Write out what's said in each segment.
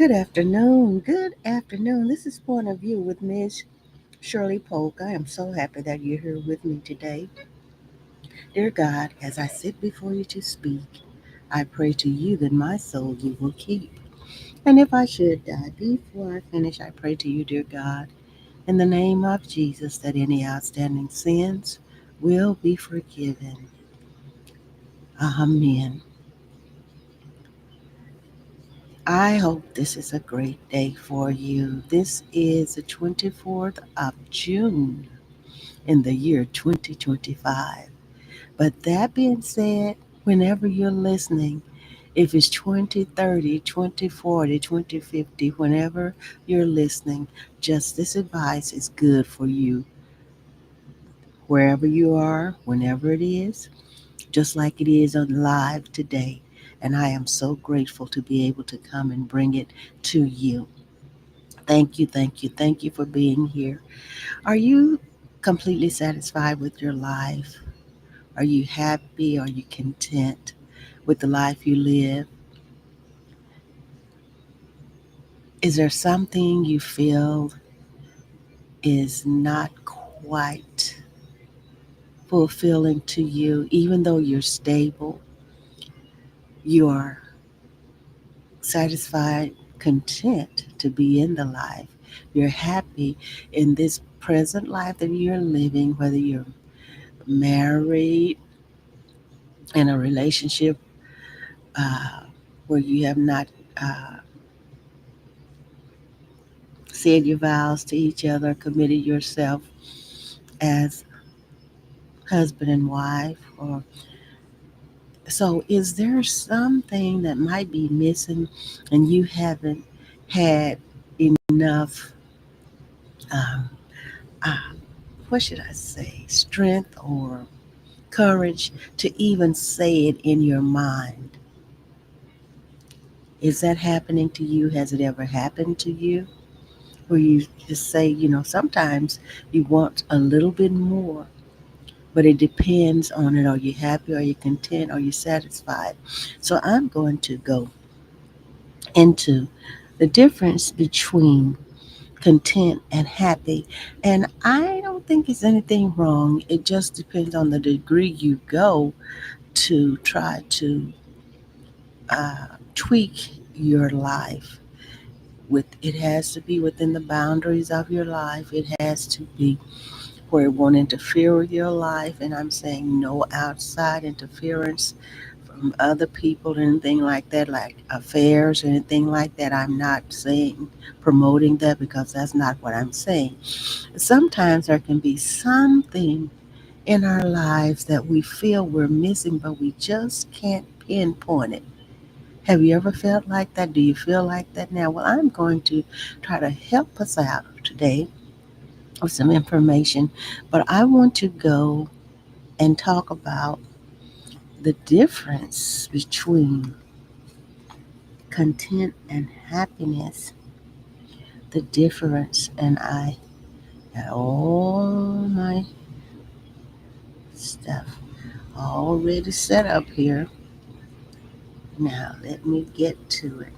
Good afternoon. Good afternoon. This is Point of View with Miss Shirley Polk. I am so happy that you're here with me today. Dear God, as I sit before you to speak, I pray to you that my soul you will keep. And if I should die before I finish, I pray to you, dear God, in the name of Jesus, that any outstanding sins will be forgiven. Amen. I hope this is a great day for you. This is the 24th of June in the year 2025. But that being said, whenever you're listening, if it's 2030, 2040, 2050, whenever you're listening, just this advice is good for you, wherever you are, whenever it is, just like it is on live today. And I am so grateful to be able to come and bring it to you. Thank you, thank you, thank you for being here. Are you completely satisfied with your life? Are you happy? Are you content with the life you live? Is there something you feel is not quite fulfilling to you, even though you're stable, you are satisfied, content to be in the life. You're happy in this present life that you're living, whether you're married, in a relationship uh, where you have not uh, said your vows to each other, committed yourself as husband and wife, or so is there something that might be missing and you haven't had enough um, uh, what should I say, strength or courage to even say it in your mind? Is that happening to you? Has it ever happened to you where you just say, sometimes you want a little bit more, but it depends on it. Are you happy? Are you content? Are you satisfied? So I'm going to go into the difference between content and happy. And I don't think it's anything wrong. It just depends on the degree you go to try to tweak your life. It has to be within the boundaries of your life. It has to be where it won't interfere with your life. And I'm saying no outside interference from other people, anything like that, like affairs, anything like that. I'm not saying promoting that because that's not what I'm saying. Sometimes there can be something in our lives that we feel we're missing, but we just can't pinpoint it. Have you ever felt like that? Do you feel like that now? Well, I'm going to try to help us out today with some information, but I want to go and talk about the difference between content and happiness. The difference, and I got all my stuff already set up here. Now, let me get to it.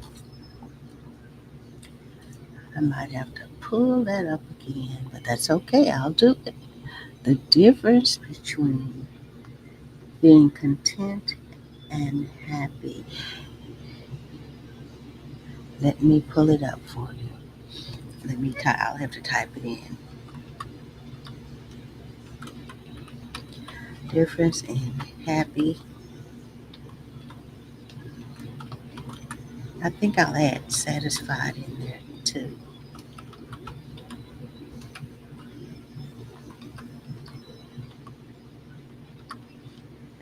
I might have to pull that up again, but that's okay. I'll do it. The difference between being content and happy. Let me pull it up for you. I'll have to type it in. Difference in happy. I think I'll add satisfied in there too.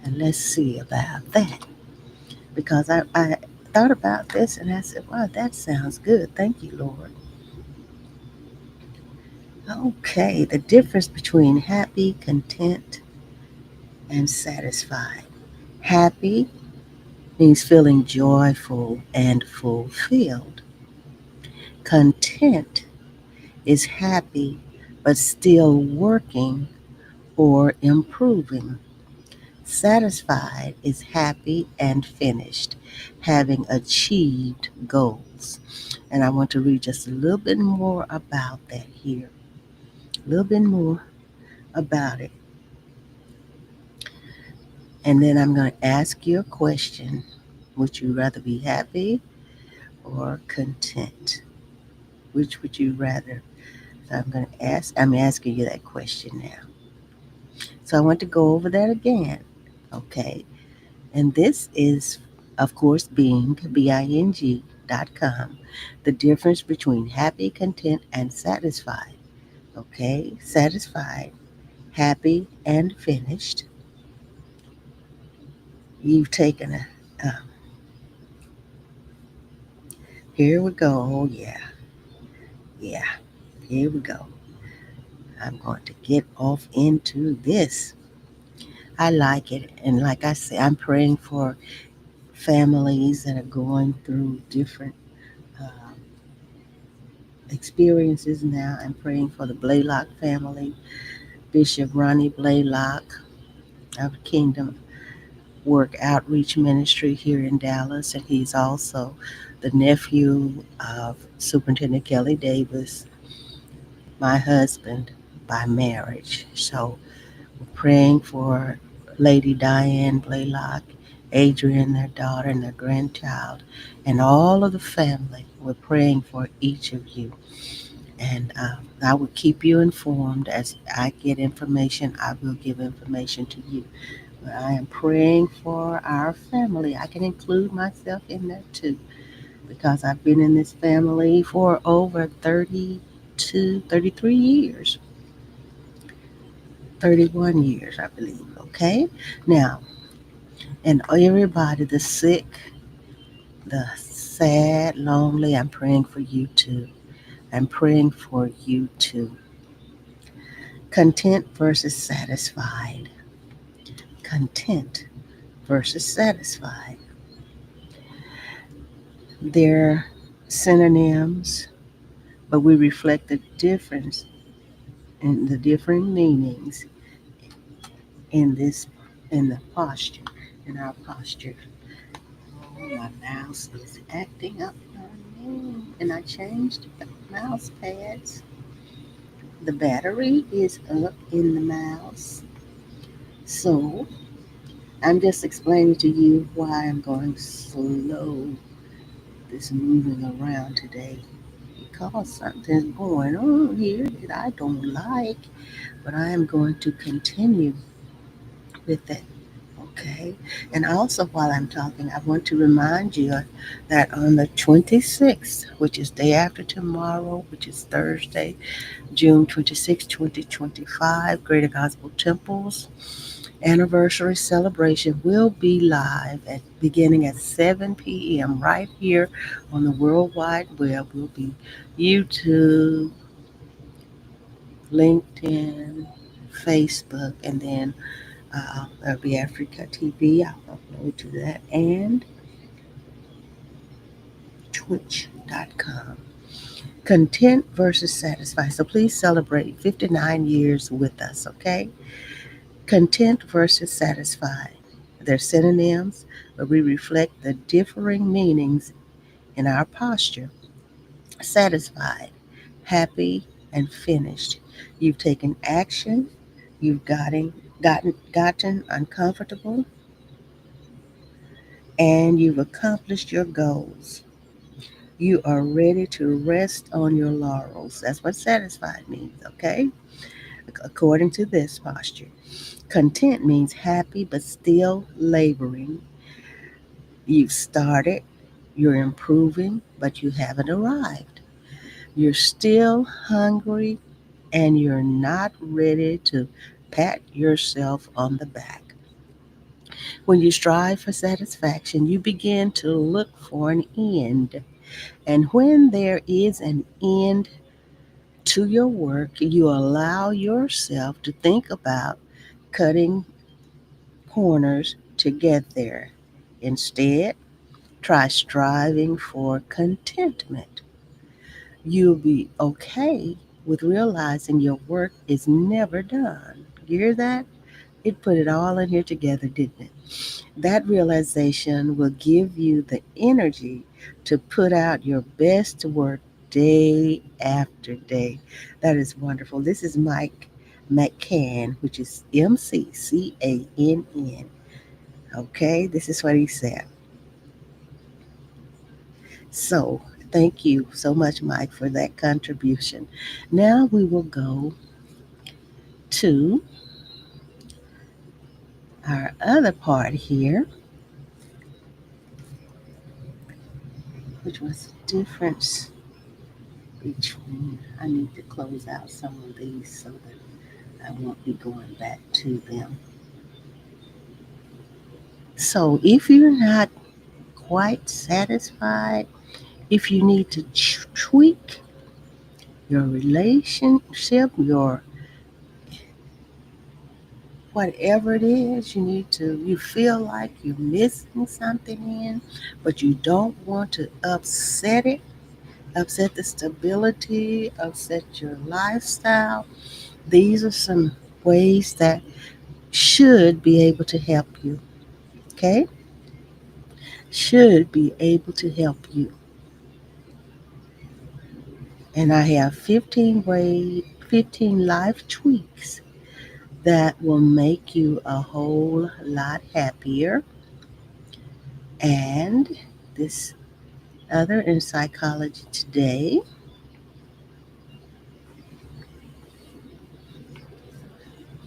And let's see about that. Because I thought about this and I said, wow, that sounds good. Thank you, Lord. Okay, the difference between happy, content, and satisfied. Happy means feeling joyful and fulfilled. Content is happy but still working or improving. Satisfied is happy and finished, having achieved goals. And I want to read just a little bit more about that here. A little bit more about it. And then I'm going to ask you a question. Would you rather be happy or content? Which would you rather? So I'm asking you that question now. So I want to go over that again. Okay. And this is, of course, Bing.com. The difference between happy, content, and satisfied. Okay. Satisfied, happy, and finished. You've taken a, here we go. Oh, yeah. Yeah. Here we go. I'm going to get off into this. I like it. And like I said, I'm praying for families that are going through different uh, experiences now. I'm praying for the Blaylock family, Bishop Ronnie Blaylock of Kingdom Work Outreach Ministry here in Dallas. And he's also the nephew of Superintendent Kelly Davis, my husband by marriage. So praying for Lady Diane Blaylock, Adrian, their daughter, and their grandchild, and all of the family. We're praying for each of you. And I will keep you informed as I get information. I will give information to you. But I am praying for our family. I can include myself in that too because I've been in this family for over 32, 33 years. 31 years, I believe. Okay? Now, and everybody, the sick, the sad, lonely, I'm praying for you too. I'm praying for you too. Content versus satisfied. Content versus satisfied. They're synonyms, but we reflect the difference in the different meanings in this, in the posture, in our posture. Oh, my mouse is acting up on me, and I changed the mouse pads. The battery is up in the mouse. So I'm just explaining to you why I'm going slow, this moving around today. Because something's going on here that I don't like, but I am going to continue with it. Okay. And also, while I'm talking, I want to remind you that on the 26th, which is day after tomorrow, which is Thursday, June 26, 2025, Greater Gospel Temples anniversary celebration will be live at beginning at 7 p.m. right here on the World Wide Web. Will be YouTube, LinkedIn, Facebook, and then there'll be Africa TV. I'll upload to that and Twitch.com. Content versus satisfied. So please celebrate 59 years with us, okay? Content versus satisfied. They're synonyms, but we reflect the differing meanings in our posture. Satisfied, happy, and finished. You've taken action, you've gotten uncomfortable, and you've accomplished your goals. You are ready to rest on your laurels. That's what satisfied means, okay? According to this posture. Content means happy but still laboring. You've started, you're improving, but you haven't arrived. You're still hungry and you're not ready to pat yourself on the back. When you strive for satisfaction, you begin to look for an end. And when there is an end to your work, you allow yourself to think about cutting corners to get there. Instead, try striving for contentment. You'll be okay with realizing your work is never done. You hear that? It put it all in here together, didn't it? That realization will give you the energy to put out your best work day after day. That is wonderful. This is Mike McCann, which is McCann. Okay, this is what he said. So, thank you so much, Mike, for that contribution. Now we will go to our other part here, which was the difference between, I need to close out some of these so that I won't be going back to them. So, if you're not quite satisfied, if you need to tweak your relationship, your whatever it is you feel like you're missing something in, but you don't want to upset it, upset the stability, upset your lifestyle. These are some ways that should be able to help you. Okay, should be able to help you. And I have 15 life tweaks that will make you a whole lot happier. And this other in psychology today,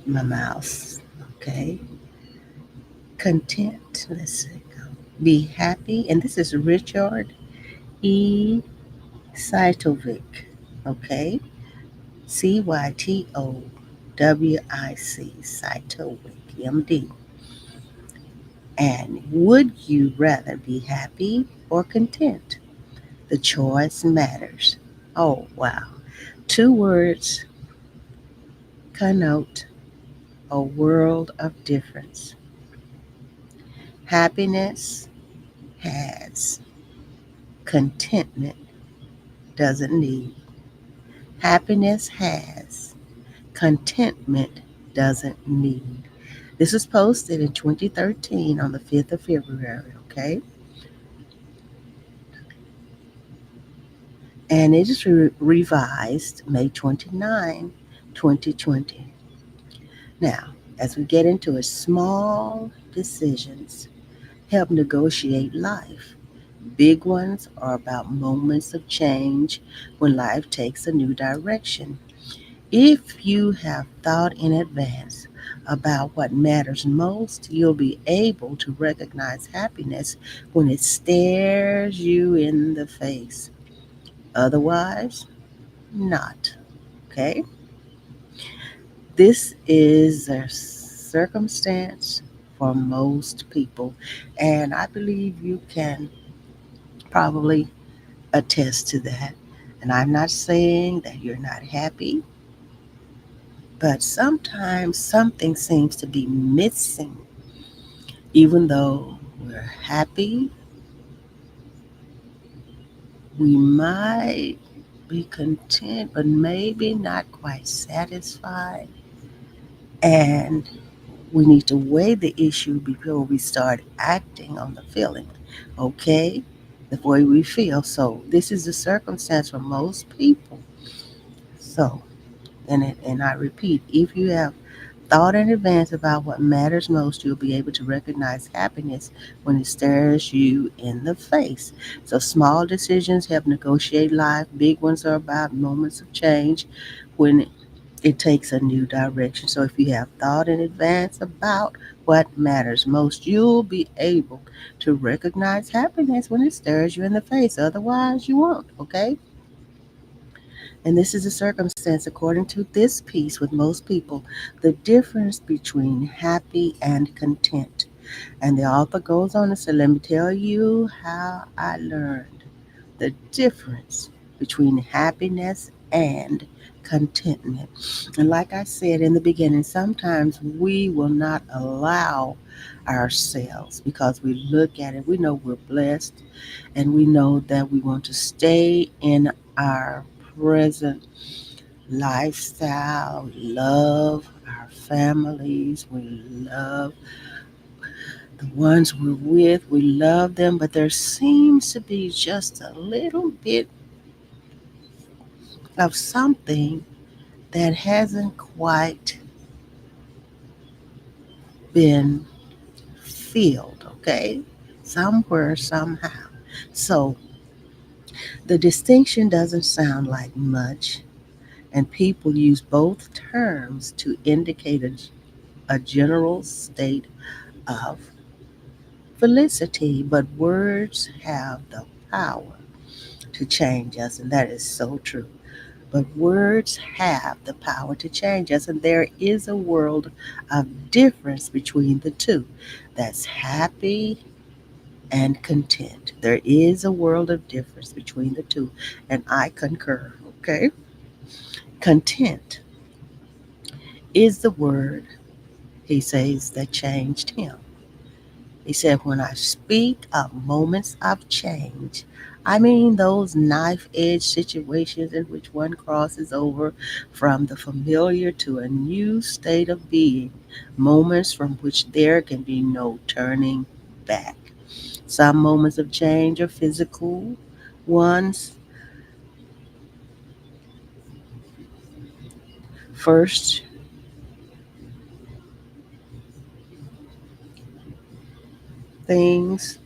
my mouse. Okay, content. Let's see. Be happy, and this is Richard E. Cytovic. Okay, Cytowic, MD. And would you rather be happy or content? The choice matters. Oh, wow. Two words connote a world of difference. Happiness has, contentment doesn't need. Happiness has, contentment doesn't need. This was posted in 2013 on the 5th of February, okay? And it is revised May 29, 2020. Now, as we get into it, small decisions help negotiate life. Big ones are about moments of change when life takes a new direction. If you have thought in advance about what matters most, you'll be able to recognize happiness when it stares you in the face. Otherwise, not. Okay? This is a circumstance for most people, and I believe you can probably attest to that. And I'm not saying that you're not happy, but sometimes something seems to be missing. Even though we're happy, we might be content, but maybe not quite satisfied. And we need to weigh the issue before we start acting on the feeling, okay? The way we feel. So, this is the circumstance for most people. So, and I repeat, if you have thought in advance about what matters most, you'll be able to recognize happiness when it stares you in the face. So, small decisions help negotiate life, big ones are about moments of change when It takes a new direction. So if you have thought in advance about what matters most, you'll be able to recognize happiness when it stares you in the face. Otherwise, you won't, okay? And this is a circumstance, according to this piece, with most people, the difference between happy and content. And the author goes on to say, let me tell you how I learned the difference between happiness and contentment. And like I said in the beginning, sometimes we will not allow ourselves because we look at it, we know we're blessed, and we know that we want to stay in our present lifestyle. We love our families, we love the ones we're with, we love them, but there seems to be just a little bit of something that hasn't quite been filled, okay? Somewhere, somehow. So the distinction doesn't sound like much, and people use both terms to indicate a general state of felicity, but words have the power to change us, and that is so true. But words have the power to change us, and there is a world of difference between the two. That's happy and content. There is a world of difference between the two, and I concur. Okay? Content is the word, he says, that changed him. He said, when I speak of moments of change, I mean those knife edge situations in which one crosses over from the familiar to a new state of being, moments from which there can be no turning back. Some moments of change are physical ones. First, things.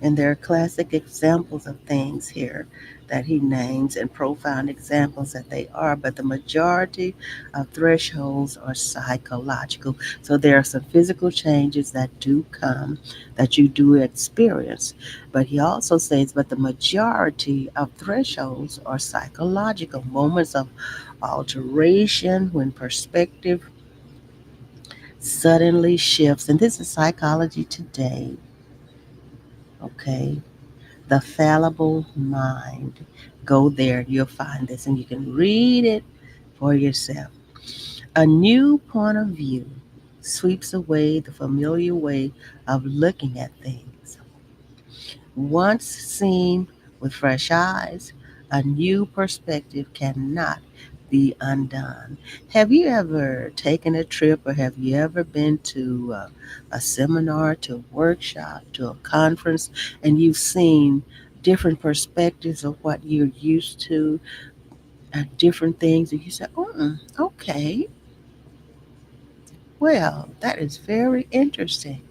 And there are classic examples of things here that he names and profound examples that they are, but the majority of thresholds are psychological. So there are some physical changes that do come, that you do experience. But he also says, but the majority of thresholds are psychological, moments of alteration when perspective suddenly shifts. And this is psychology today, okay? The Fallible Mind. Go there, you'll find this, and you can read it for yourself. A new point of view sweeps away the familiar way of looking at things. Once seen with fresh eyes, a new perspective cannot be undone. Have you ever taken a trip or have you ever been to a seminar, to a workshop, to a conference, and you've seen different perspectives of what you're used to, different things, and you say, okay, well, that is very interesting.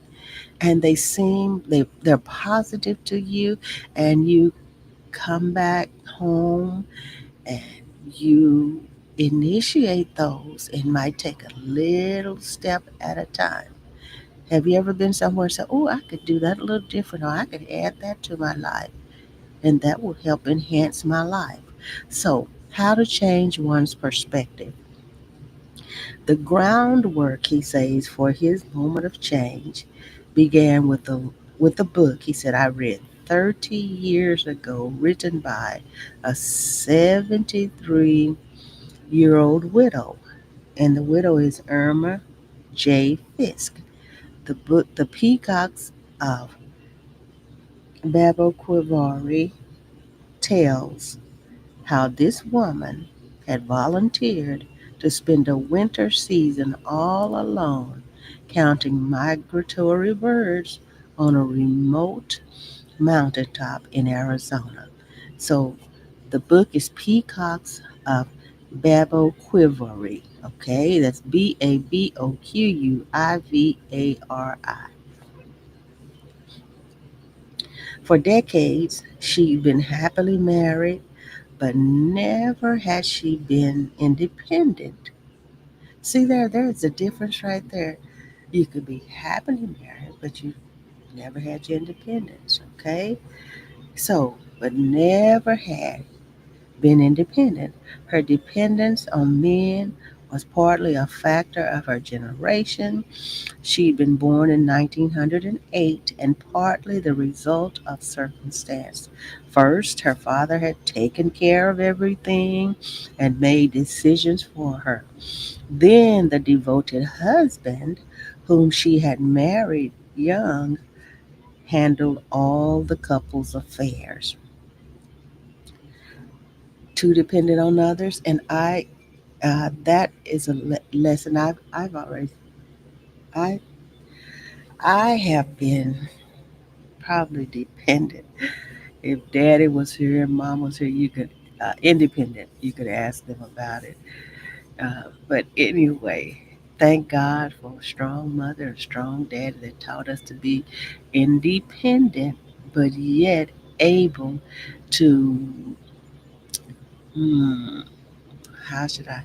And they're positive to you, and you come back home and you initiate those. It might take a little step at a time. Have you ever been somewhere and said, oh, I could do that a little different, or I could add that to my life, and that will help enhance my life? So, how to change one's perspective. The groundwork, he says, for his moment of change began with a book he said I read 30 years ago, written by a 73-year-old widow. And the widow is Irma J. Fisk. The book, The Peacocks of Baboquivari, tells how this woman had volunteered to spend a winter season all alone counting migratory birds on a remote mountaintop in Arizona. So the book is Peacocks of Baboquivari. Okay, that's Baboquivari. For decades, she'd been happily married, but never had she been independent. See there's a difference right there. You could be happily married, but you never had your independence, okay? So, but never had been independent. Her dependence on men was partly a factor of her generation. She'd been born in 1908 and partly the result of circumstance. First, her father had taken care of everything and made decisions for her. Then, the devoted husband, whom she had married young, handled all the couple's affairs. Too dependent on others, and that is a lesson I've already I I have been probably dependent. If Daddy was here, Mom was here, you could independent. You could ask them about it. But anyway, thank God for a strong mother, a strong daddy that taught us to be independent, but yet able to, hmm, how should I,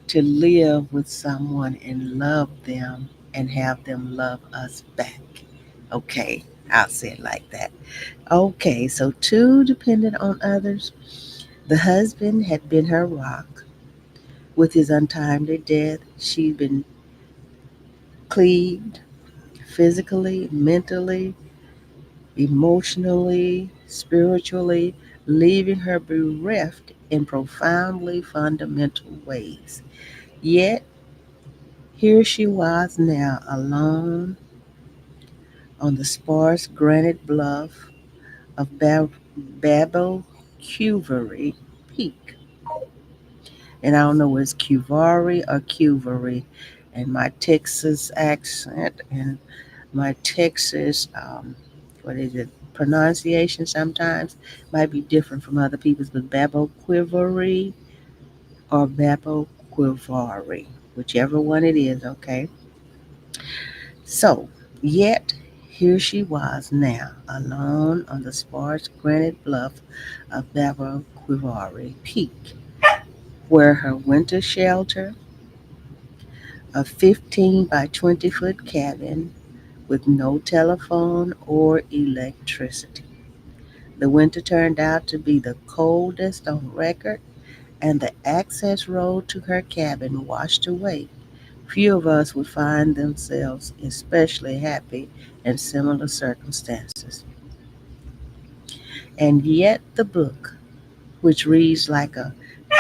to live with someone and love them and have them love us back. Okay, I'll say it like that. Okay, so too dependent on others. The husband had been her rock. With his untimely death, she'd been cleaved physically, mentally, emotionally, spiritually, leaving her bereft in profoundly fundamental ways. Yet, here she was now alone on the sparse granite bluff of Babel Cuvery Peak. And I don't know whether it's Cuvari or Cuvery. And my Texas accent and my Texas, what is it, pronunciation sometimes might be different from other people's, but Babel Quivery or Babel Quivari, whichever one it is, okay? So, yet here she was now, alone on the sparse granite bluff of Babel Quivari Peak, where her winter shelter, a 15 by 20-foot cabin with no telephone or electricity. The winter turned out to be the coldest on record, and the access road to her cabin washed away. Few of us would find themselves especially happy in similar circumstances. And yet, the book, which reads like a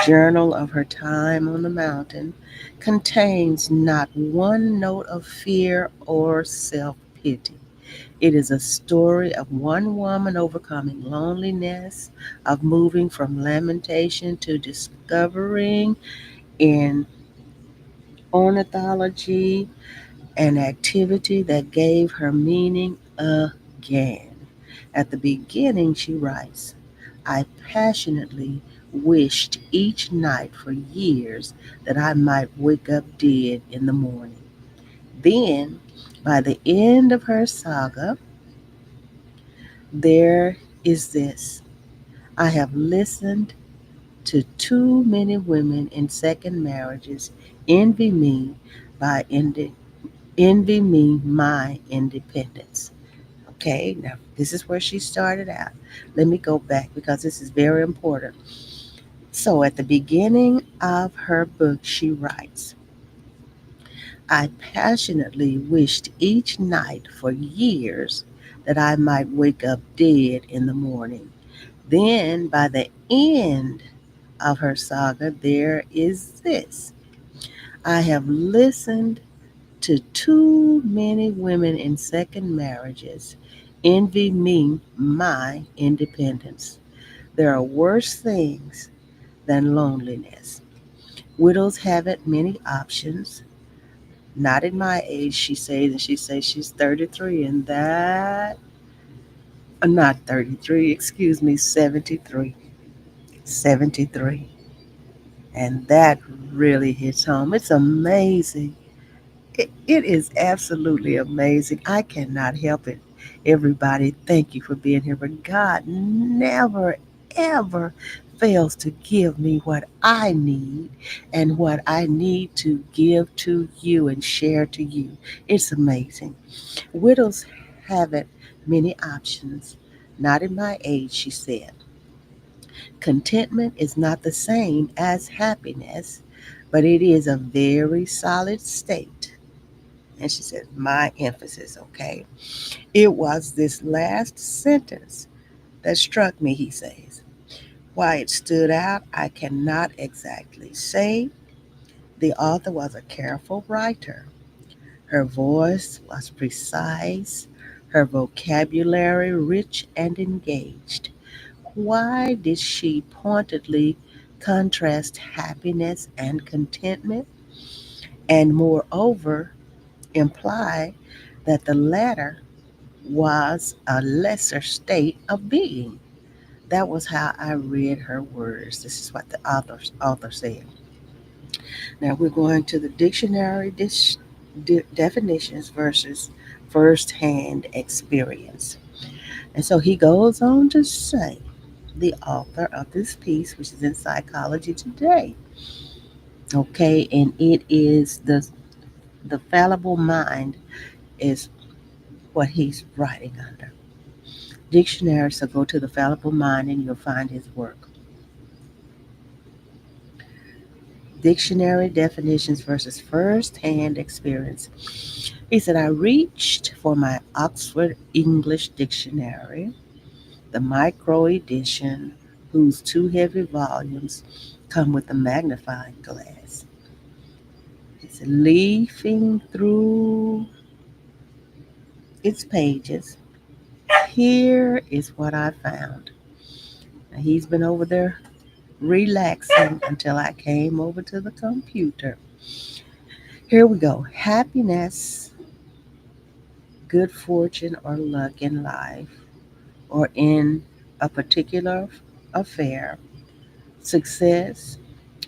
journal of her time on the mountain, contains not one note of fear or self pity. It is a story of one woman overcoming loneliness, of moving from lamentation to discovering in ornithology an activity that gave her meaning again. At the beginning, she writes, I passionately wished each night for years that I might wake up dead in the morning. Then, by the end of her saga, there is this. I have listened to too many women in second marriages envy me by envy me my independence. Okay, now this is where she started out. Let me go back because this is very important. So at the beginning of her book, she writes, I passionately wished each night for years that I might wake up dead in the morning. Then, by the end of her saga, there is this. I have listened to too many women in second marriages envy me my independence. There are worse things than loneliness. Widows haven't many options. Not at my age, she says, and she says she's 33, and that, not 33, excuse me, 73. 73. And that really hits home. It's amazing. It is absolutely amazing. I cannot help it. Everybody, thank you for being here. But God never, ever fails to give me what I need and what I need to give to you and share to you. It's amazing. Widows haven't many options. Not in my age, she said. Contentment is not the same as happiness, but it is a very solid state. And she said, my emphasis, okay? It was this last sentence that struck me, he says. Why it stood out, I cannot exactly say. The author was a careful writer. Her voice was precise, her vocabulary rich and engaged. Why did she pointedly contrast happiness and contentment, and moreover imply that the latter was a lesser state of being? That was how I read her words. This is what the author said. Now we're going to the dictionary definitions versus first-hand experience. And so he goes on to say, the author of this piece, which is in Psychology Today, okay, and it is the fallible mind is what he's writing under. Dictionary, so go to the fallible mind and you'll find his work. Dictionary definitions versus first-hand experience. He said, I reached for my Oxford English Dictionary, the micro edition, whose two heavy volumes come with a magnifying glass. He said, leafing through its pages, here is what I found. Now, he's been over there relaxing until I came over to the computer. Here we go. Happiness, good fortune or luck in life or in a particular affair, success,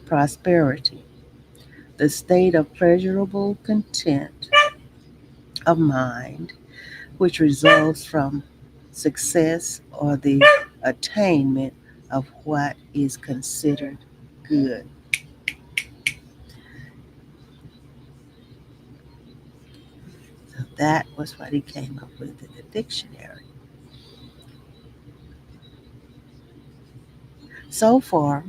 prosperity, the state of pleasurable content of mind which results from success or the attainment of what is considered good. So that was what he came up with in the dictionary. So far,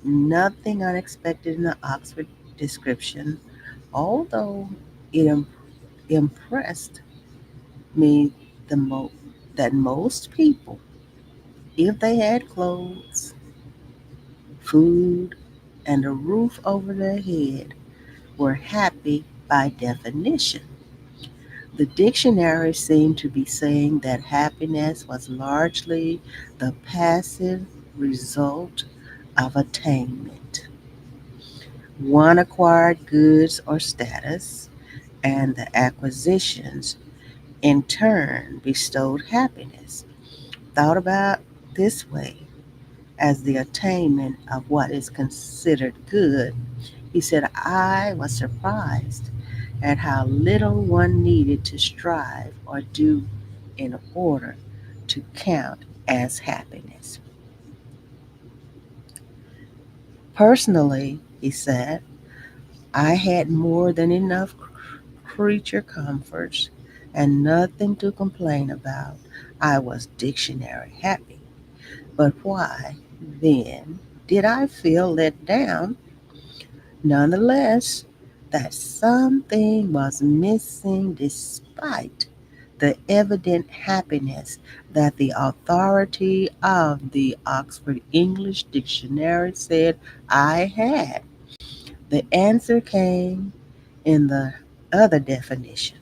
nothing unexpected in the Oxford description, although it impressed me the most that most people, if they had clothes, food, and a roof over their head, were happy by definition. The dictionary seemed to be saying that happiness was largely the passive result of attainment. One acquired goods or status, and the acquisitions in turn bestowed happiness. Thought about this way, as the attainment of what is considered good, he said, I was surprised at how little one needed to strive or do in order to count as happiness. Personally, he said, I had more than enough creature comforts and nothing to complain about. I was dictionary happy. But why, then, did I feel let down? Nonetheless, that something was missing despite the evident happiness that the authority of the Oxford English Dictionary said I had. The answer came in the other definition,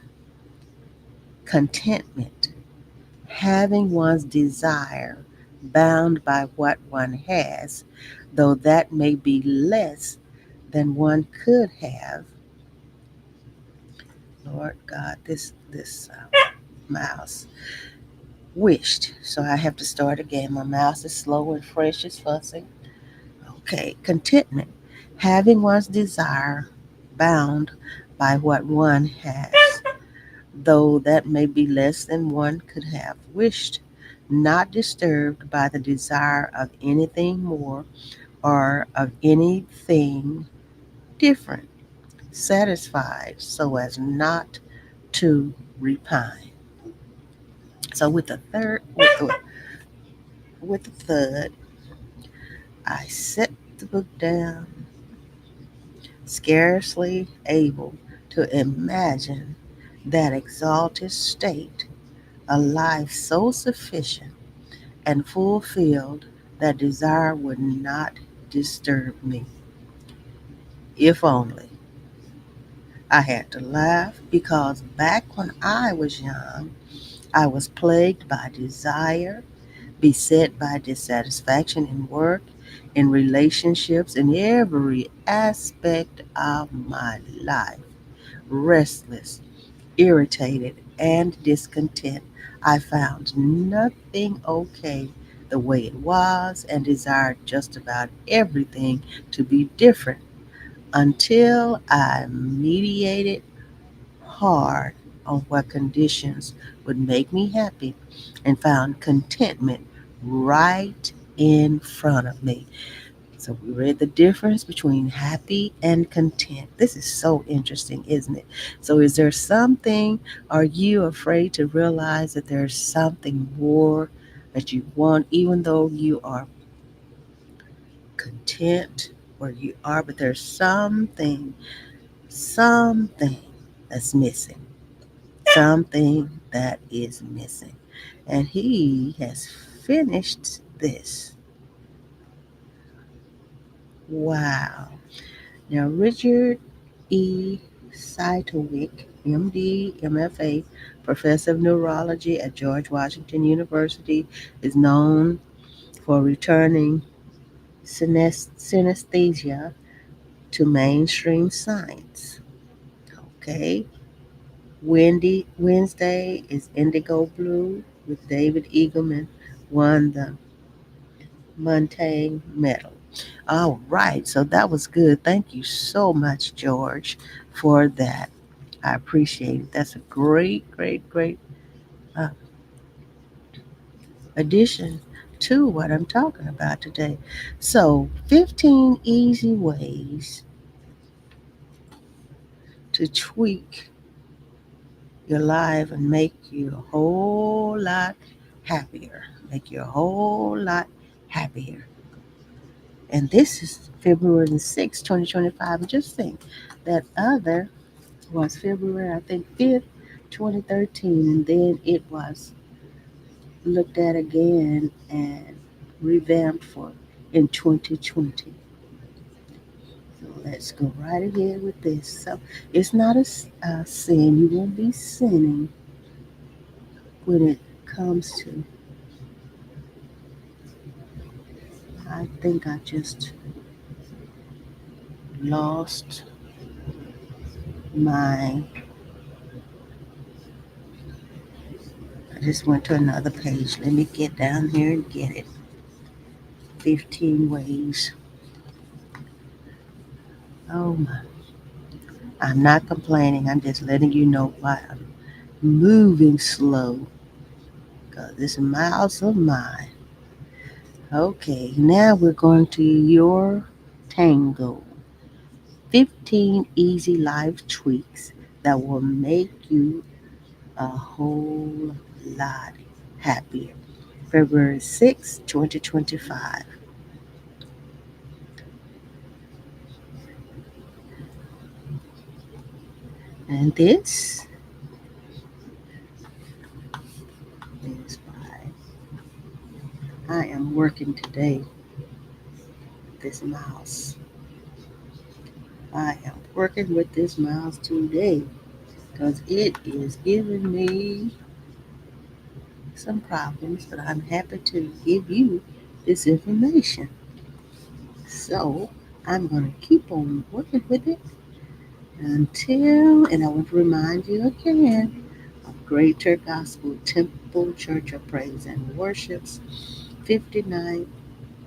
contentment, having one's desire bound by what one has, though that may be less than one could have. Lord God, this mouse wished. So I have to start again. My mouse is slow and fresh is fussing. Okay, contentment, having one's desire bound by what one has, though that may be less than one could have wished. not disturbed by the desire of anything more or of anything different, satisfied so as not to repine. So with the thud, I set the book down, scarcely able to imagine that exalted state, a life so sufficient and fulfilled that desire would not disturb me. If only I had to laugh because back when I was young, I was plagued by desire, beset by dissatisfaction in work, in relationships, in every aspect of my life. Restless, irritated, and discontent. I found nothing okay the way it was and desired just about everything to be different until I mediated hard on what conditions would make me happy and found contentment right in front of me. So we read the difference between happy and content. This is so interesting, isn't it? So is there something, are you afraid to realize that there's something more that you want, even though you are content where you are, but there's something that's missing, something that is missing. And he has finished this. Wow. Now, Richard E. Cytowick, MD, MFA, professor of neurology at George Washington University, is known for returning synesthesia to mainstream science. Okay. Wednesday is Indigo Blue with David Eagleman won the Montaigne Medal. All right, so that was good. Thank you so much, George, for that. I appreciate it. That's a great uh, addition to what I'm talking about today. So, 15 easy ways to tweak your life and make you a whole lot happier. Make you a whole lot happier. And this is February the 6th, 2025. And just think that other was February, I think, 5th, 2013. And then it was looked at again and revamped for in 2020. So let's go right ahead with this. So it's not a sin. You won't be sinning when it comes to, I think I just lost my, I just went to another page. Let me get down here and get it. 15 ways. Oh my. I'm not complaining. I'm just letting you know why I'm moving slow. Because this mouse of mine. Okay, now we're going to your tango. 15 easy life tweaks that will make you a whole lot happier. February 6th, 2025. And this is why I am working today with this mouse. I am working with this mouse today because it is giving me some problems, but I'm happy to give you this information. So I'm going to keep on working with it until, and I want to remind you again of Greater Gospel Temple Church of Praise and Worship's 59th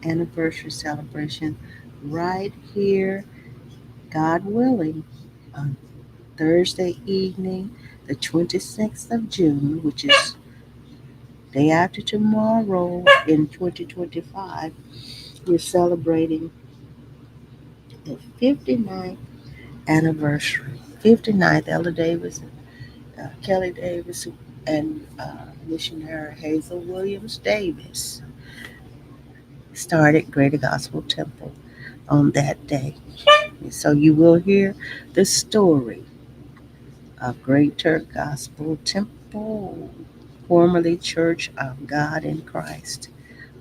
anniversary celebration right here, God willing, on Thursday evening, the 26th of June, which is Day after tomorrow in 2025, we're celebrating the 59th anniversary. 59th, Ella Davis, Kelly Davis, and missionary Hazel Williams Davis started Greater Gospel Temple on that day. So you will hear the story of Greater Gospel Temple, formerly Church of God in Christ,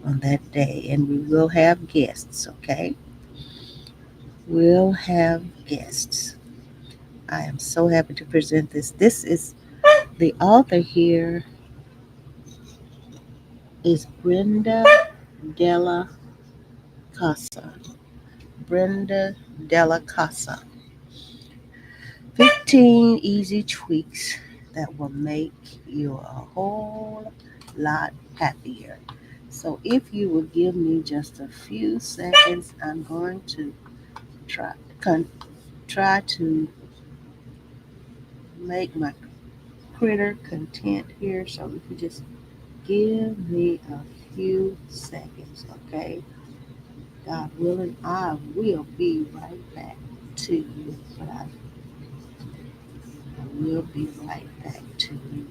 on that day. And we will have guests, okay? We'll have guests. I am so happy to present this. This is the author here is Brenda Della Casa. Brenda Della Casa. 15 easy tweaks that will make you a whole lot happier. So if you will give me just a few seconds, I'm going to try try to make my critter content here. So if you just give me a few seconds, okay? God willing, I will be right back to you. But I will be right back to you.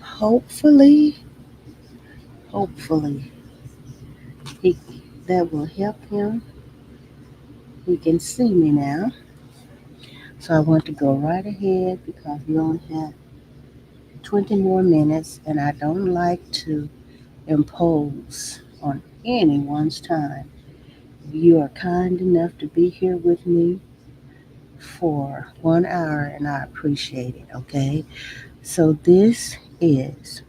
Hopefully, hopefully, he, that will help him. He can see me now. So I want to go right ahead because we only have 20 more minutes and I don't like to impose on anyone's time. You are kind enough to be here with me for 1 hour and I appreciate it, okay? So this is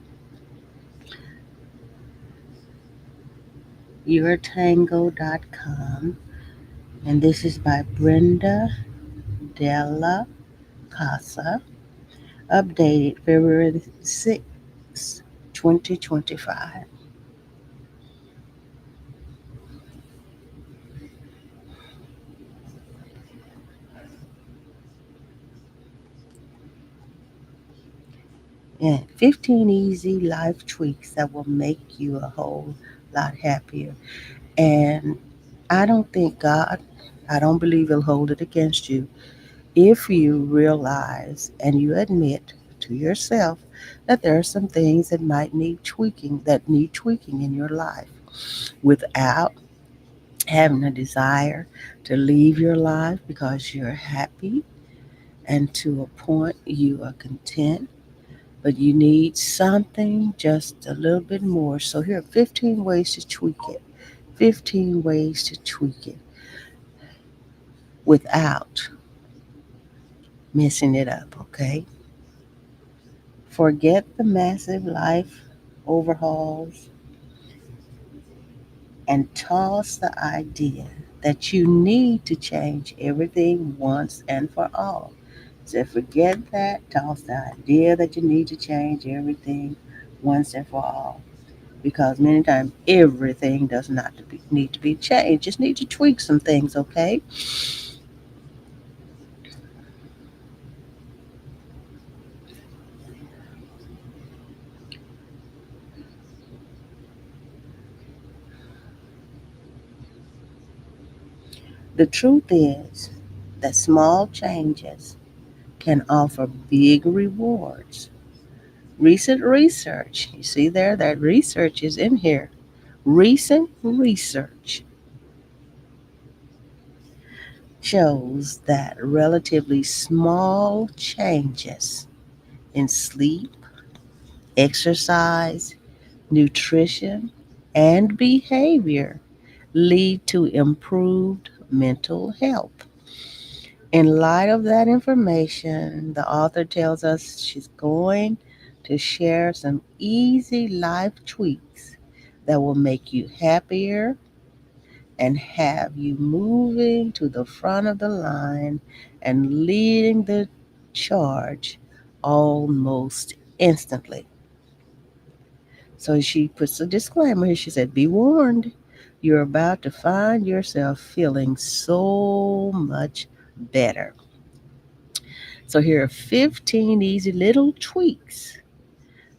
yourtango.com and this is by Brenda Della Casa, updated February 6, 2025. And 15 easy life tweaks that will make you a whole lot happier. And I don't believe He'll hold it against you if you realize and you admit to yourself that there are some things that need tweaking in your life without having a desire to leave your life because you're happy and to a point you are content, but you need something just a little bit more. So here are 15 ways to tweak it. 15 ways to tweak it without messing it up, okay? Forget the massive life overhauls and toss the idea that you need to change everything once and for all. So forget that, toss the idea that you need to change everything once and for all. Because many times everything does not need to be changed. Just need to tweak some things, okay? The truth is that small changes can offer big rewards Recent research, you see there, that research is in here. Recent research shows that relatively small changes in sleep, exercise, nutrition, and behavior lead to improved mental health. In light of that information, the author tells us she's going to share some easy life tweaks that will make you happier and have you moving to the front of the line and leading the charge almost instantly. So she puts a disclaimer here. She said, be warned, you're about to find yourself feeling so much better. So here are 15 easy little tweaks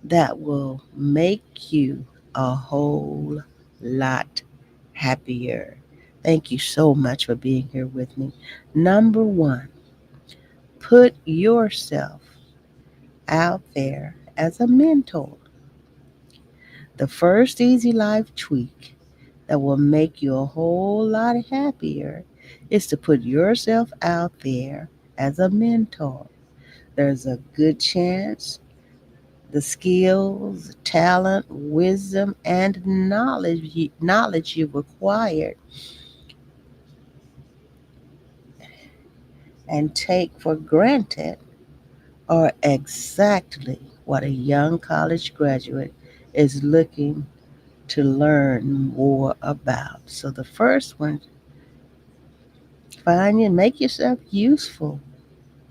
that will make you a whole lot happier. Thank you so much for being here with me. Number one, put yourself out there as a mentor. The first easy life tweak that will make you a whole lot happier is to put yourself out there as a mentor. There's a good chance the skills, talent, wisdom, and knowledge you've acquired and take for granted are exactly what a young college graduate is looking to learn more about. So the first one, find and make yourself useful.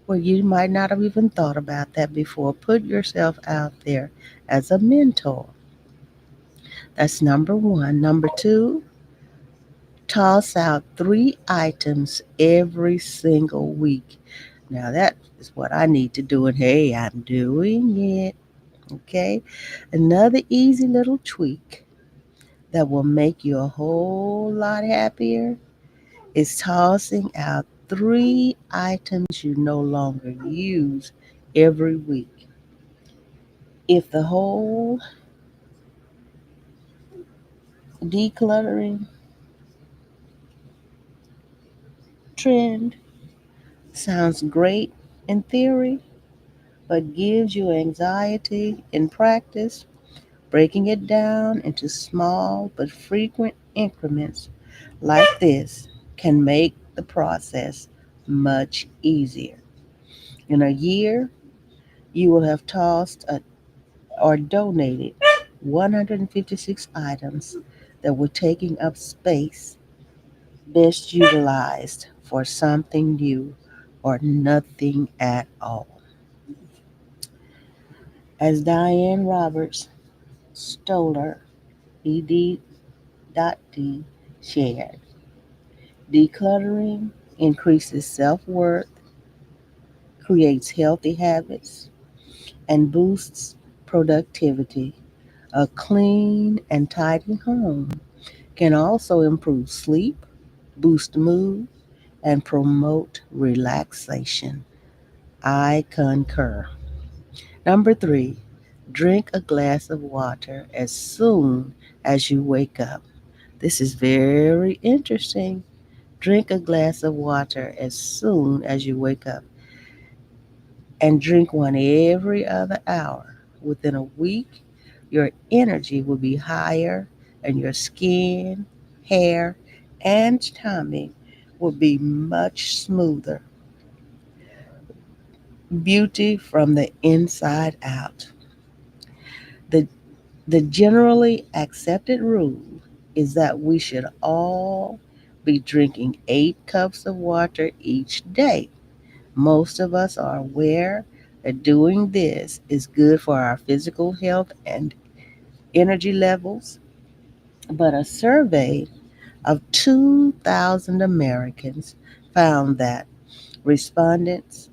Well, you might not have even thought about that before. Put yourself out there as a mentor. That's number one. Number two, toss out 3 items every single week. Now, that is what I need to do, and hey, I'm doing it. Okay. Another easy little tweak that will make you a whole lot happier is tossing out 3 items you no longer use every week. If the whole decluttering trend sounds great in theory, but gives you anxiety in practice, breaking it down into small but frequent increments like this can make the process much easier. In a year, you will have tossed or donated 156 items that were taking up space, best utilized for something new or nothing at all. As Diane Roberts Stoller, ED.D, shared, decluttering increases self worth, creates healthy habits, and boosts productivity. A clean and tidy home can also improve sleep, boost mood, and promote relaxation. I concur. Number three, drink a glass of water as soon as you wake up. This is very interesting. Drink a glass of water as soon as you wake up and drink one every other hour. Within a week, your energy will be higher and your skin, hair, and tummy will be much smoother. Beauty from the inside out. The, the generally accepted rule is that we should all be drinking 8 cups of water each day. Most of us are aware that doing this is good for our physical health and energy levels, but a survey of 2,000 Americans found that respondents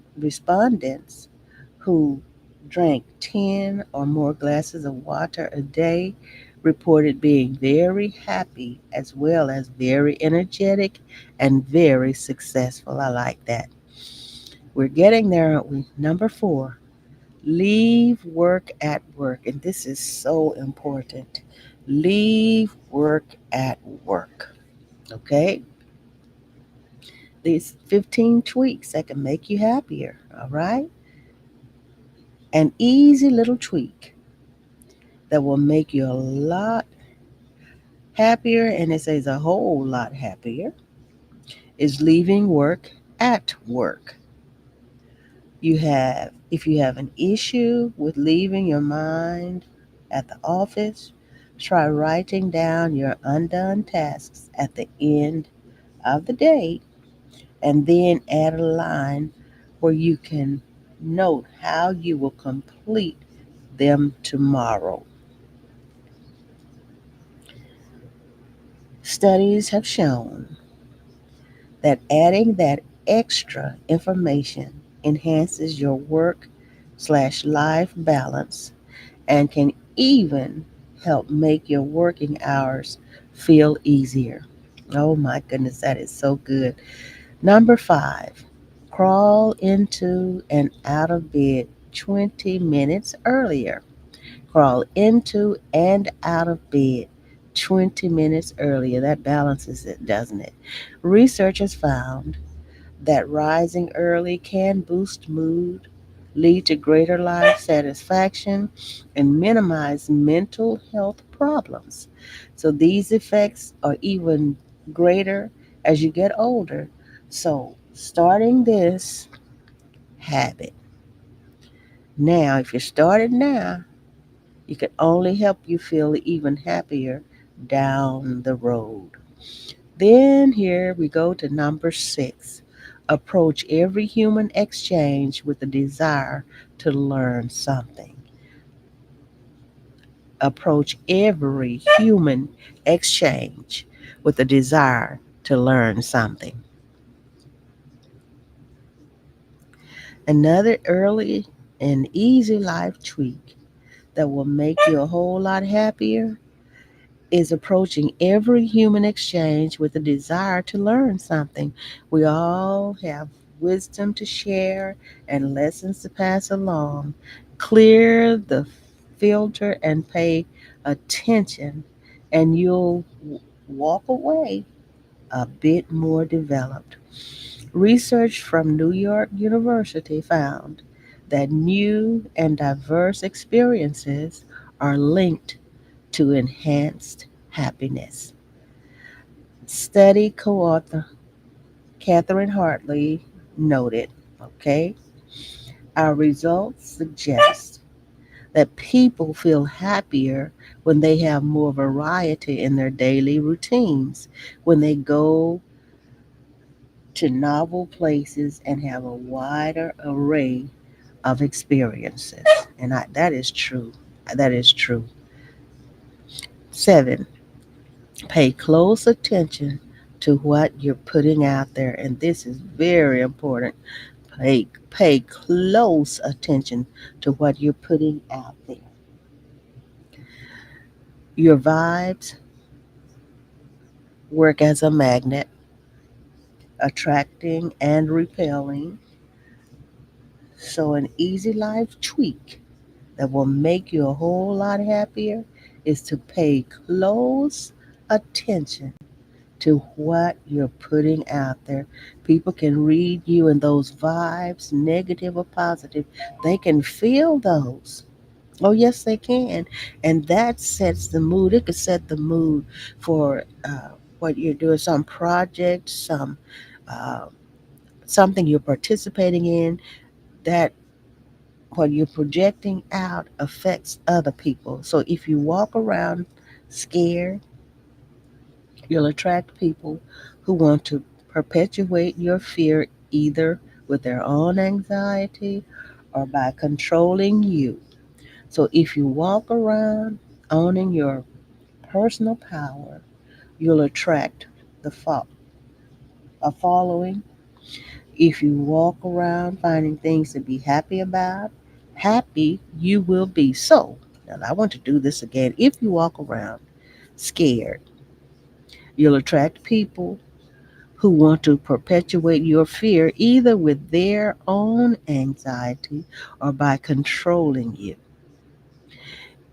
who drank 10 or more glasses of water a day reported being very happy as well as very energetic and very successful. I like that. We're getting there, aren't we? Number four, Leave work at work. And this is so important. Leave work at work. Okay? These 15 tweaks that can make you happier. All right? An easy little tweak that will make you a lot happier, and it says a whole lot happier, is leaving work at work. If you have an issue with leaving your mind at the office, try writing down your undone tasks at the end of the day and then add a line where you can note how you will complete them tomorrow. Studies have shown that adding that extra information enhances your work/life balance and can even help make your working hours feel easier. Oh my goodness, that is so good. Number five, crawl into and out of bed 20 minutes earlier. Crawl into and out of bed 20 minutes earlier. That balances it, doesn't it? Researchers found that rising early can boost mood, lead to greater life satisfaction, and minimize mental health problems. So these effects are even greater as you get older. So, starting this habit now, if you start it now, you can only help you feel even happier down the road. Then here we go to number six. Approach every human exchange with a desire to learn something. Approach every human exchange with a desire to learn something. Another early and easy life tweak that will make you a whole lot happier is approaching every human exchange with a desire to learn something. We all have wisdom to share and lessons to pass along. Clear the filter and pay attention, and you'll walk away a bit more developed. Research from New York University found that new and diverse experiences are linked to enhanced happiness. Study co author Catherine Hartley noted, okay, our results suggest that people feel happier when they have more variety in their daily routines, when they go to novel places and have a wider array of experiences. And that is true. That is true. Seven, pay close attention to what you're putting out there. And this is very important. Pay close attention to what you're putting out there. Your vibes work as a magnet, attracting and repelling. So, an easy life tweak that will make you a whole lot happier is to pay close attention to what you're putting out there. People can read you and those vibes, negative or positive, they can feel those. Oh, yes, they can. And that sets the mood. It could set the mood for what you're doing, some project, uh, something you're participating in, that what you're projecting out affects other people. So if you walk around scared, you'll attract people who want to perpetuate your fear either with their own anxiety or by controlling you. So if you walk around owning your personal power, you'll attract the a following. If you walk around finding things to be happy about, happy you will be. So, now I want to do this again. If you walk around scared, you'll attract people who want to perpetuate your fear either with their own anxiety or by controlling you.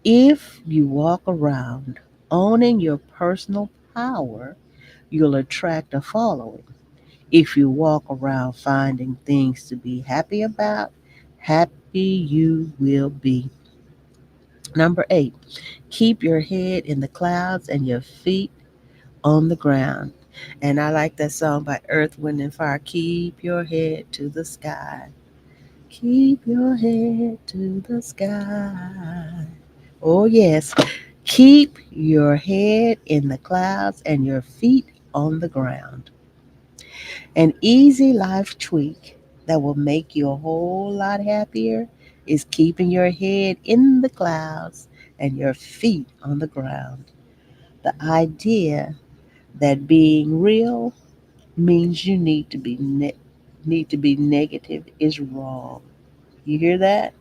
If you walk around owning your personal power, you'll attract a following. If you walk around finding things to be happy about, happy you will be. Number 8, keep your head in the clouds and your feet on the ground. And I like that song by Earth, Wind, and Fire. Keep your head to the sky. Keep your head to the sky. Oh, yes. Keep your head in the clouds and your feet on the ground. An easy life tweak that will make you a whole lot happier is keeping your head in the clouds and your feet on the ground. The idea that being real means you need to be negative is wrong. You hear that?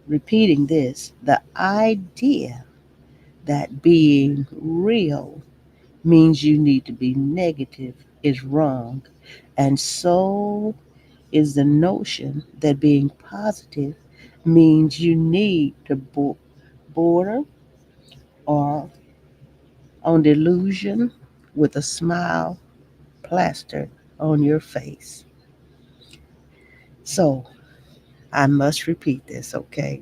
Repeating this, the idea that being real means you need to be negative is wrong. And so is the notion that being positive means you need to border or on delusion with a smile plastered on your face. So I must repeat this, okay?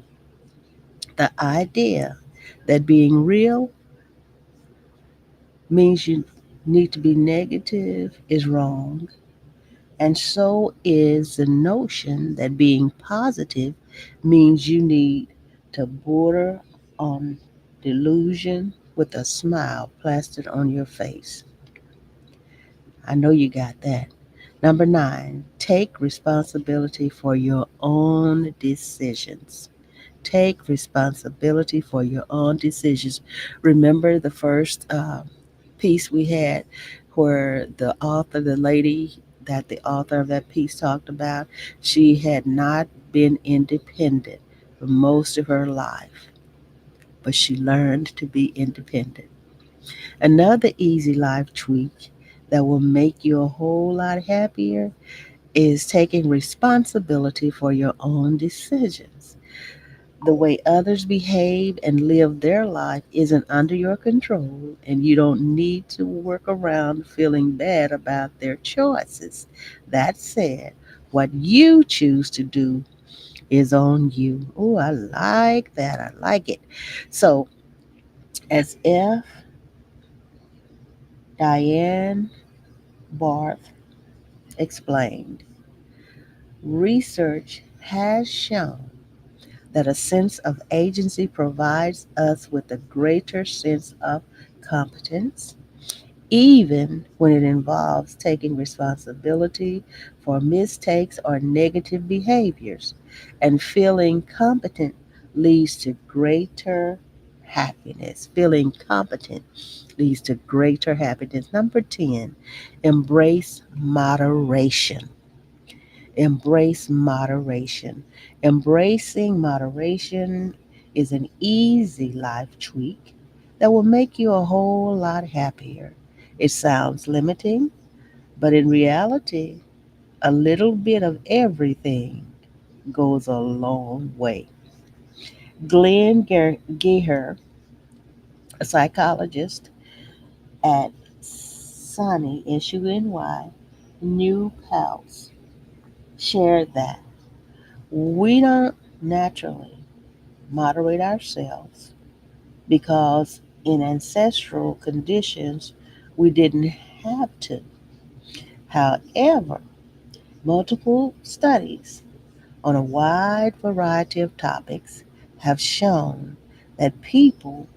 The idea that being real means you need to be negative is wrong. And so is the notion that being positive means you need to border on delusion with a smile plastered on your face. I know you got that. Number 9, take responsibility for your own decisions. Take responsibility for your own decisions. Remember the first piece we had where the lady that the author of that piece talked about, she had not been independent for most of her life, but she learned to be independent. Another easy life tweak that will make you a whole lot happier is taking responsibility for your own decisions. The way others behave and live their life isn't under your control, and you don't need to work around feeling bad about their choices. That said, what you choose to do is on you. Oh, I like that. I like it. So, as F. Diane Barth explained, research has shown that a sense of agency provides us with a greater sense of competence, even when it involves taking responsibility for mistakes or negative behaviors. And feeling competent leads to greater happiness. Feeling competent leads to greater happiness. Number 10, embrace moderation. Embrace moderation. Embracing moderation is an easy life tweak that will make you a whole lot happier. It sounds limiting, but in reality, a little bit of everything goes a long way. Glenn Geher, a psychologist at Sunny, SUNY, New Pals, shared that we don't naturally moderate ourselves because in ancestral conditions we didn't have to. However, multiple studies on a wide variety of topics have shown that people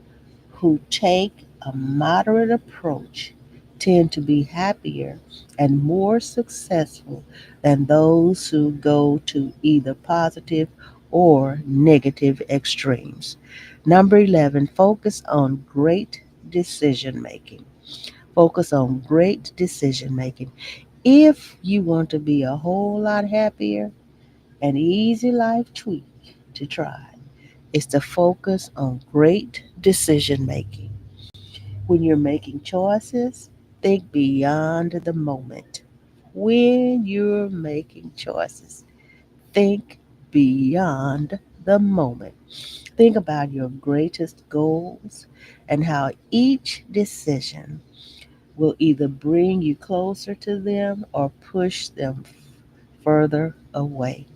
who take a moderate approach tend to be happier and more successful than those who go to either positive or negative extremes. Number 11, focus on great decision making. Focus on great decision making. If you want to be a whole lot happier, an easy life tweak to try is to focus on great decision making. When you're making choices, Think beyond the moment. When you're making choices, think beyond the moment. Think about your greatest goals and how each decision will either bring you closer to them or push them further away.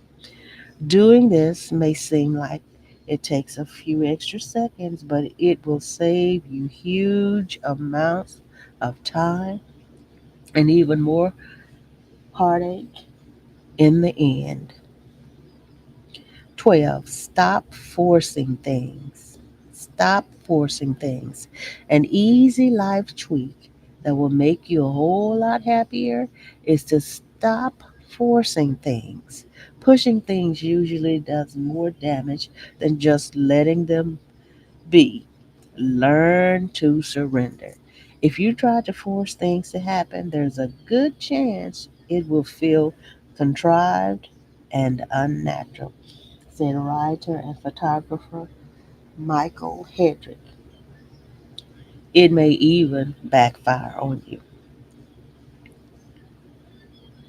Doing this may seem like it takes a few extra seconds, but it will save you huge amounts of time and even more heartache in the end. 12. Stop forcing things. Stop forcing things. An easy life tweak that will make you a whole lot happier is to stop forcing things. Pushing things usually does more damage than just letting them be. Learn to surrender. If you try to force things to happen, there's a good chance it will feel contrived and unnatural, said writer and photographer Michael Hedrick. It may even backfire on you.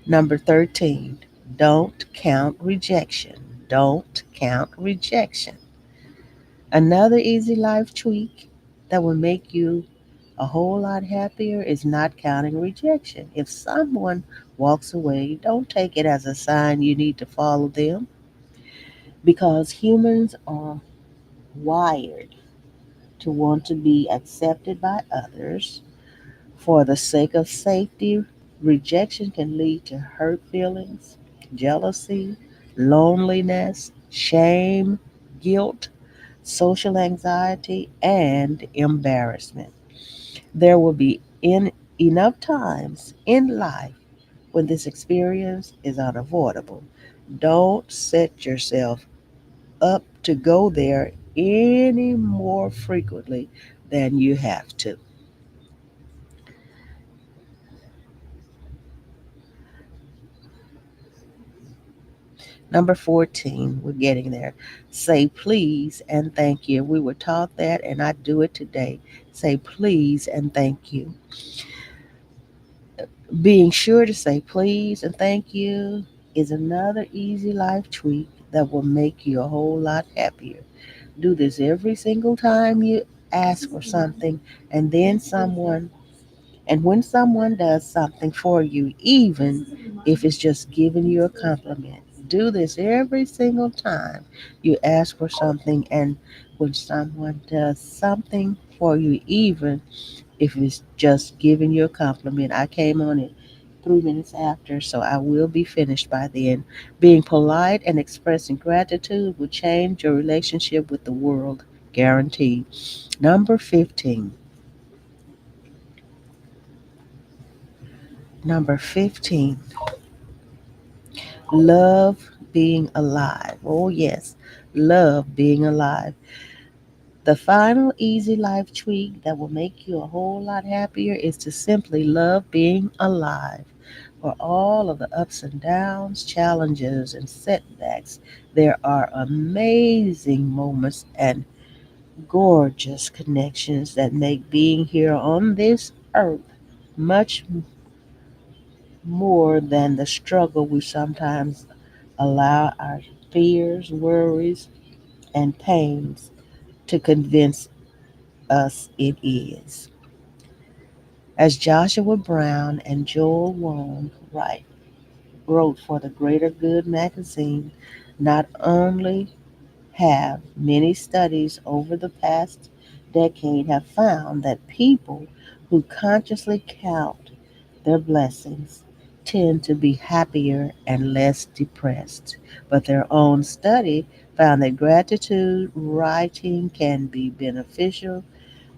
Number 13, don't count rejection. Don't count rejection. Another easy life tweak that will make you a whole lot happier is not counting rejection. If someone walks away, don't take it as a sign you need to follow them because humans are wired to want to be accepted by others. For the sake of safety, rejection can lead to hurt feelings, jealousy, loneliness, shame, guilt, social anxiety, and embarrassment. There will be enough times in life when this experience is unavoidable. Don't set yourself up to go there any more frequently than you have to. Number 14, we're getting there. Say please and thank you. We were taught that, and I do it today. Say please and thank you. Being sure to say please and thank you is another easy life tweak that will make you a whole lot happier. Do this every single time you ask for something, and then someone and when someone does something for you, even if it's just giving you a compliment, do this every single time you ask for something. And when someone does something for you, even if it's just giving you a compliment, I came on it 3 minutes after, so I will be finished by then. Being polite and expressing gratitude will change your relationship with the world, guaranteed. Number 15. Number 15. Love being alive. Oh, yes, love being alive. The final easy life tweak that will make you a whole lot happier is to simply love being alive. For all of the ups and downs, challenges, and setbacks, there are amazing moments and gorgeous connections that make being here on this earth much more than the struggle we sometimes allow our fears, worries, and pains to convince us it is. As Joshua Brown and Joel Wong wrote for the Greater Good magazine, not only have many studies over the past decade have found that people who consciously count their blessings tend to be happier and less depressed. But their own study found that gratitude writing can be beneficial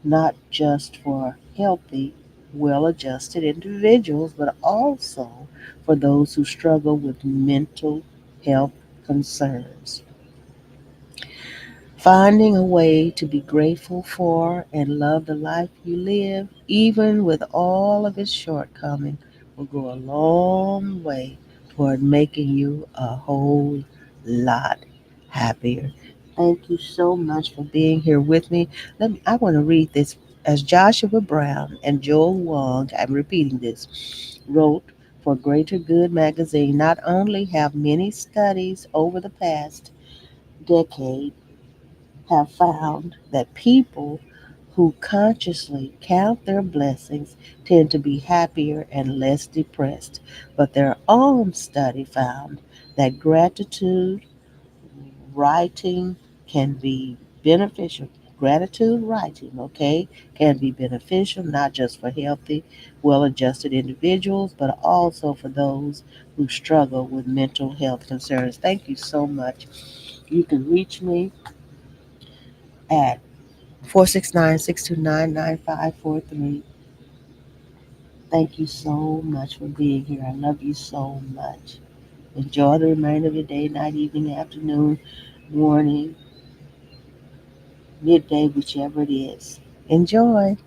not just for healthy, well adjusted individuals, but also for those who struggle with mental health concerns. Finding a way to be grateful for and love the life you live, even with all of its shortcomings, will go a long way toward making you a whole lot happier. Thank you so much for being here with me. I want to read this As Joshua Brown and Joel Wong, I'm repeating this, wrote for Greater Good magazine, not only have many studies over the past decade have found that people who consciously count their blessings tend to be happier and less depressed, but their own study found that gratitude writing can be beneficial. Gratitude writing, okay, can be beneficial not just for healthy, well adjusted individuals, but also for those who struggle with mental health concerns. Thank you so much. You can reach me at 469-629-9543. Thank you so much for being here. I love you so much. Enjoy the remainder of your day, night, evening, afternoon, morning, midday, whichever it is. Enjoy.